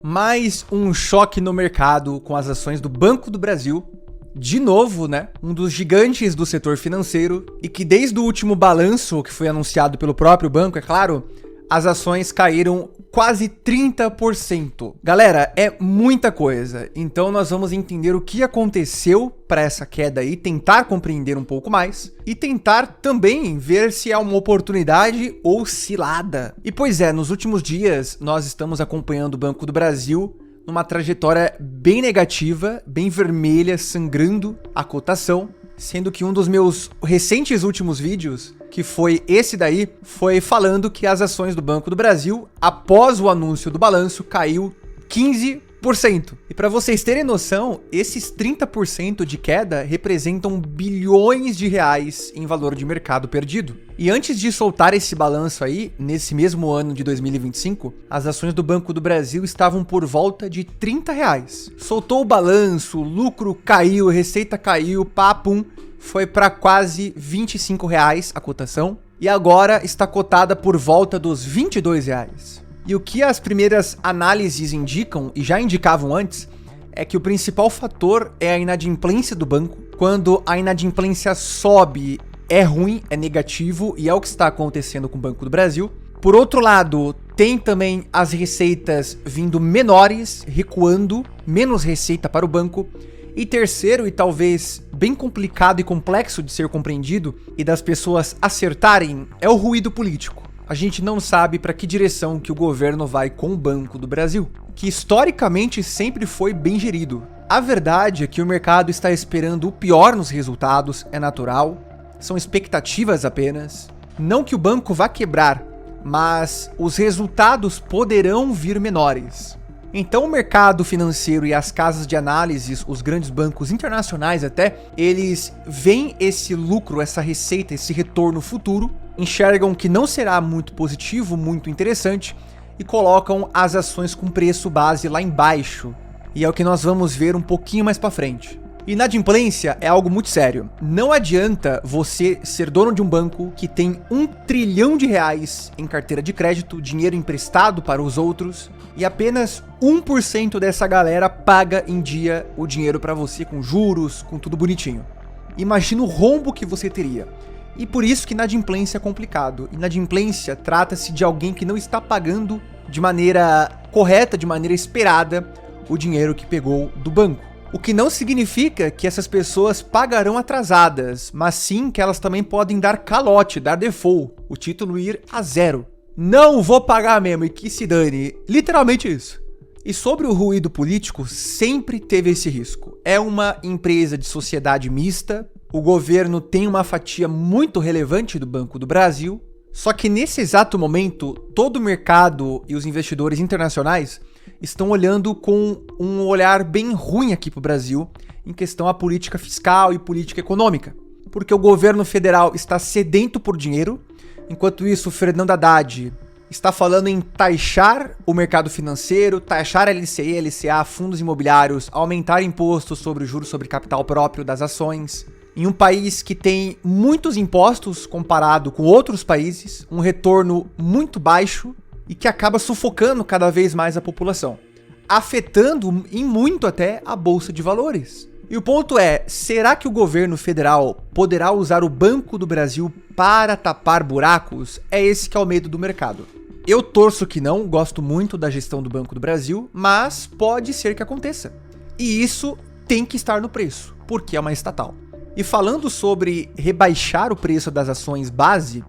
Mais um choque no mercado com as ações do Banco do Brasil. De novo, né? Um dos gigantes do setor financeiro e que desde o último balanço que foi anunciado pelo próprio banco, é claro, as ações caíram quase 30%. Galera, é muita coisa. Então nós vamos entender o que aconteceu para essa queda aí, tentar compreender um pouco mais e tentar também ver se é uma oportunidade ou cilada. E pois é, nos últimos dias nós estamos acompanhando o Banco do Brasil numa trajetória bem negativa, bem vermelha, sangrando a cotação, sendo que um dos meus recentes últimos vídeos, que foi esse daí, foi falando que as ações do Banco do Brasil, após o anúncio do balanço, caiu 15%. E para vocês terem noção, esses 30% de queda representam bilhões de reais em valor de mercado perdido. E antes de soltar esse balanço aí, nesse mesmo ano de 2025, as ações do Banco do Brasil estavam por volta de R$30. Soltou o balanço, o lucro caiu, a receita caiu, papum, foi para quase R$25 a cotação. E agora está cotada por volta dos R$22. E o que as primeiras análises indicam, e já indicavam antes, é que o principal fator é a inadimplência do banco. Quando a inadimplência sobe, é ruim, é negativo, e é o que está acontecendo com o Banco do Brasil. Por outro lado, tem também as receitas vindo menores, recuando, menos receita para o banco. E terceiro, e talvez bem complicado e complexo de ser compreendido, e das pessoas acertarem, é o ruído político. A gente não sabe para que direção que o governo vai com o Banco do Brasil, que historicamente sempre foi bem gerido. A verdade é que o mercado está esperando o pior nos resultados, é natural, são expectativas apenas. Não que o banco vá quebrar, mas os resultados poderão vir menores. Então o mercado financeiro e as casas de análises, os grandes bancos internacionais até, eles veem esse lucro, essa receita, esse retorno futuro, enxergam que não será muito positivo, muito interessante e colocam as ações com preço base lá embaixo. E é o que nós vamos ver um pouquinho mais para frente. Inadimplência é algo muito sério. Não adianta você ser dono de um banco que tem R$1 trilhão em carteira de crédito, dinheiro emprestado para os outros, e apenas 1% dessa galera paga em dia o dinheiro para você com juros, com tudo bonitinho. Imagina o rombo que você teria. E por isso que inadimplência é complicado. Inadimplência trata-se de alguém que não está pagando de maneira correta, de maneira esperada, o dinheiro que pegou do banco. O que não significa que essas pessoas pagarão atrasadas, mas sim que elas também podem dar calote, dar default, o título ir a zero. Não vou pagar mesmo, e que se dane. Literalmente isso. E sobre o ruído político, sempre teve esse risco. É uma empresa de sociedade mista, o governo tem uma fatia muito relevante do Banco do Brasil, só que nesse exato momento, todo o mercado e os investidores internacionais estão olhando com um olhar bem ruim aqui para o Brasil em questão à política fiscal e política econômica. Porque o governo federal está sedento por dinheiro, enquanto isso o Fernando Haddad está falando em taxar o mercado financeiro, taxar LCI, LCA, fundos imobiliários, aumentar impostos sobre o juros sobre capital próprio das ações. Em um país que tem muitos impostos comparado com outros países, um retorno muito baixo e que acaba sufocando cada vez mais a população, afetando em muito até a Bolsa de Valores. E o ponto é, será que o governo federal poderá usar o Banco do Brasil para tapar buracos? É esse que é o medo do mercado. Eu torço que não, gosto muito da gestão do Banco do Brasil, mas pode ser que aconteça. E isso tem que estar no preço, porque é uma estatal. E falando sobre rebaixar o preço das ações base,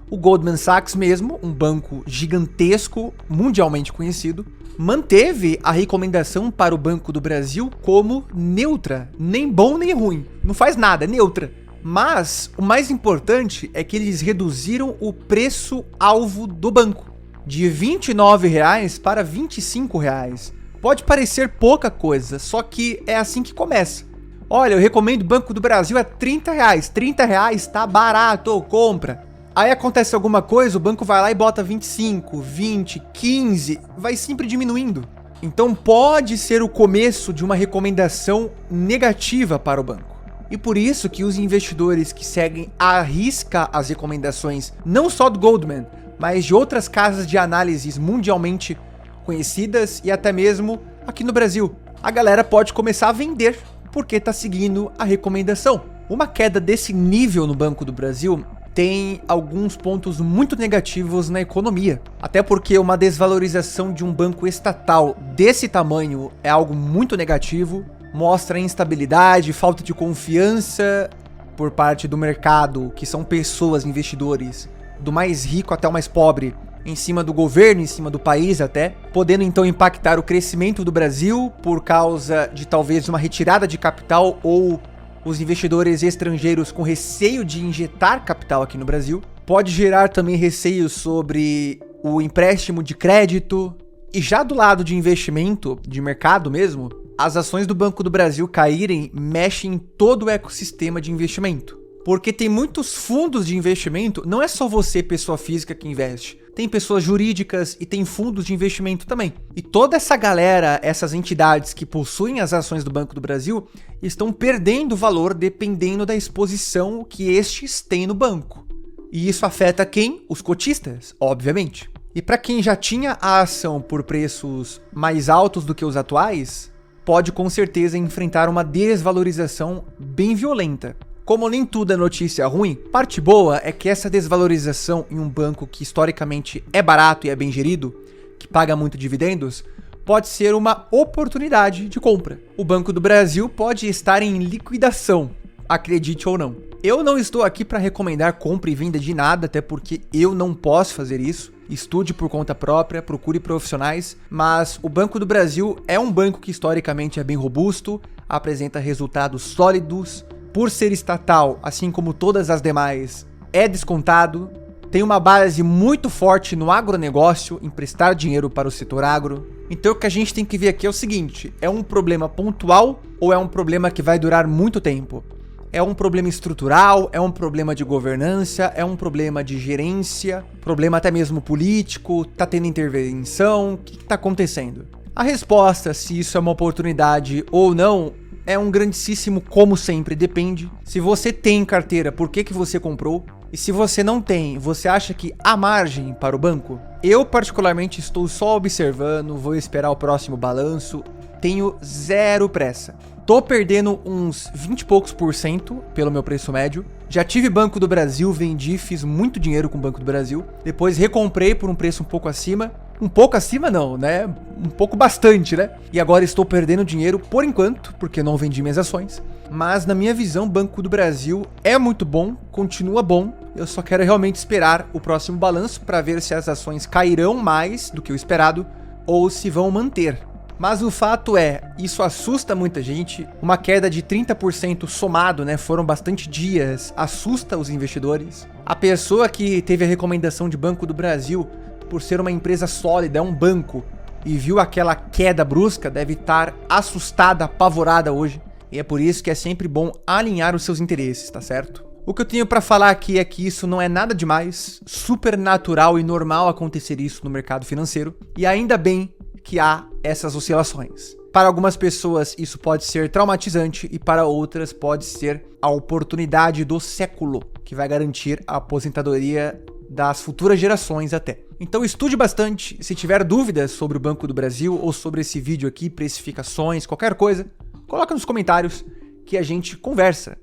o Goldman Sachs mesmo, um banco gigantesco, mundialmente conhecido, manteve a recomendação para o Banco do Brasil como neutra, nem bom nem ruim, não faz nada, é neutra. Mas o mais importante é que eles reduziram o preço-alvo do banco, de R$29 para R$25. Pode parecer pouca coisa, só que é assim que começa. Olha, eu recomendo o Banco do Brasil a R$30, R$30 tá barato, compra. Aí acontece alguma coisa, o banco vai lá e bota 25, 20, 15, vai sempre diminuindo. Então pode ser o começo de uma recomendação negativa para o banco. E por isso que os investidores que seguem à risca as recomendações, não só do Goldman, mas de outras casas de análises mundialmente conhecidas e até mesmo aqui no Brasil. A galera pode começar a vender porque tá seguindo a recomendação. Uma queda desse nível no Banco do Brasil tem alguns pontos muito negativos na economia. Até porque uma desvalorização de um banco estatal desse tamanho é algo muito negativo, mostra instabilidade, falta de confiança por parte do mercado, que são pessoas, investidores, do mais rico até o mais pobre, em cima do governo, em cima do país até, podendo então impactar o crescimento do Brasil por causa de talvez uma retirada de capital ou os investidores estrangeiros com receio de injetar capital aqui no Brasil. Pode gerar também receios sobre o empréstimo de crédito. E já do lado de investimento, de mercado mesmo, as ações do Banco do Brasil caírem mexe em todo o ecossistema de investimento. Porque tem muitos fundos de investimento, não é só você, pessoa física, que investe. Tem pessoas jurídicas e tem fundos de investimento também. E toda essa galera, essas entidades que possuem as ações do Banco do Brasil, estão perdendo valor dependendo da exposição que estes têm no banco. E isso afeta quem? Os cotistas, obviamente. E para quem já tinha a ação por preços mais altos do que os atuais, pode com certeza enfrentar uma desvalorização bem violenta. Como nem tudo é notícia ruim, parte boa é que essa desvalorização em um banco que historicamente é barato e é bem gerido, que paga muito dividendos, pode ser uma oportunidade de compra. O Banco do Brasil pode estar em liquidação, acredite ou não. Eu não estou aqui para recomendar compra e venda de nada, até porque eu não posso fazer isso. Estude por conta própria, procure profissionais, mas o Banco do Brasil é um banco que historicamente é bem robusto, apresenta resultados sólidos. Por ser estatal, assim como todas as demais, é descontado, tem uma base muito forte no agronegócio, em prestar dinheiro para o setor agro. Então o que a gente tem que ver aqui é o seguinte, é um problema pontual ou é um problema que vai durar muito tempo? É um problema estrutural, é um problema de governança, é um problema de gerência, problema até mesmo político, tá tendo intervenção, o que tá acontecendo? A resposta, se isso é uma oportunidade ou não, é um grandíssimo como sempre, depende. Se você tem carteira, por que você comprou? E se você não tem, você acha que há margem para o banco? Eu particularmente estou só observando, vou esperar o próximo balanço, tenho zero pressa. Tô perdendo uns 20 e poucos % pelo meu preço médio. Já tive Banco do Brasil, vendi, fiz muito dinheiro com o Banco do Brasil. Depois recomprei por um preço um pouco acima. Um pouco acima não, né? Um pouco bastante, né? E agora estou perdendo dinheiro por enquanto, porque não vendi minhas ações. Mas na minha visão, Banco do Brasil é muito bom, continua bom. Eu só quero realmente esperar o próximo balanço para ver se as ações cairão mais do que o esperado ou se vão manter. Mas o fato é, isso assusta muita gente. Uma queda de 30% somado, né? Foram bastante dias, assusta os investidores. A pessoa que teve a recomendação de Banco do Brasil por ser uma empresa sólida, é um banco, e viu aquela queda brusca, deve estar assustada, apavorada hoje. E é por isso que é sempre bom alinhar os seus interesses, tá certo? O que eu tenho pra falar aqui é que isso não é nada demais, super natural e normal acontecer isso no mercado financeiro, e ainda bem que há essas oscilações. Para algumas pessoas isso pode ser traumatizante e para outras pode ser a oportunidade do século, que vai garantir a aposentadoria das futuras gerações até. Então estude bastante, se tiver dúvidas sobre o Banco do Brasil ou sobre esse vídeo aqui, precificações, qualquer coisa, coloca nos comentários que a gente conversa.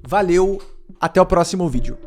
Valeu, até o próximo vídeo.